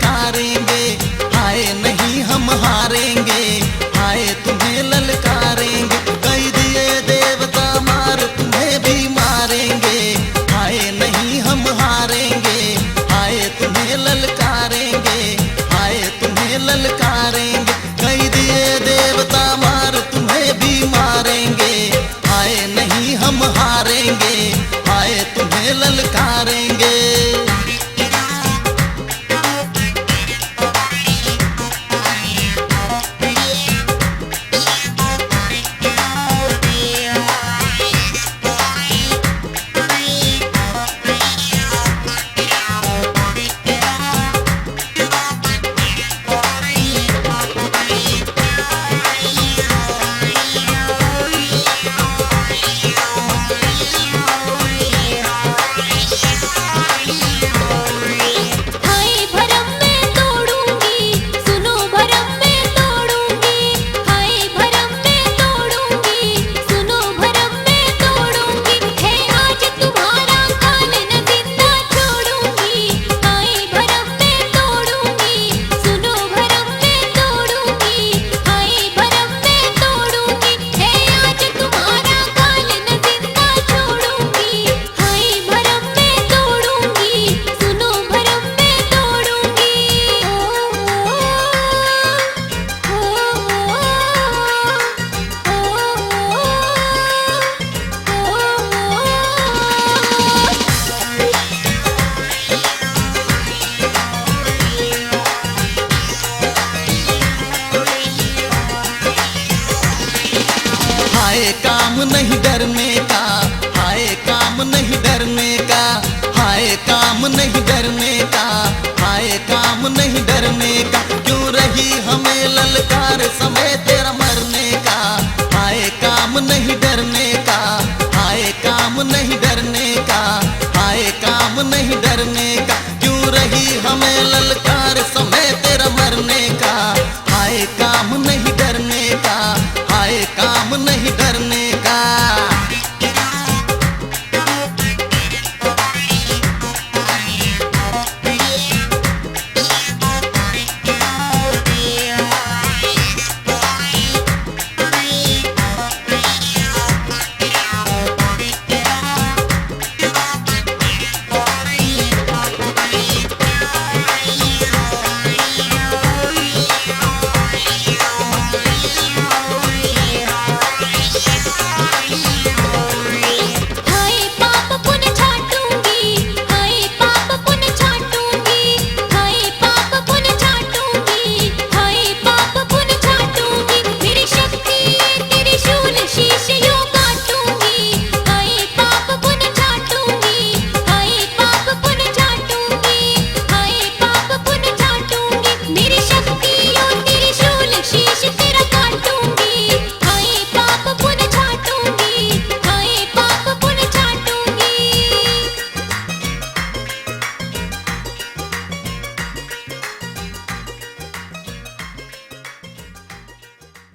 ललकारेंगे, हाय नहीं हम हारेंगे, हाय तुम्हें ललकारेंगे। कई दिए देवता मार तुम्हें भी मारेंगे, हाय नहीं हम हारेंगे, हाय तुम्हें ललकारेंगे, हाय तुम्हें ललकारेंगे। कई दिए देवता मार तुम्हें भी मारेंगे, हाय नहीं हम हारेंगे, हाय तुम्हें ललकारेंगे। हाय काम नहीं डरने का, हाय काम नहीं डरने का, हाय काम नहीं डरने का, हाय काम नहीं डरने का। क्यों रही हमें ललकार समय तेरा मरने का, हाय काम नहीं डरने का, हाय काम नहीं डरने का, हाय काम नहीं डरने का। क्यों रही हमें ललकार समय तेरा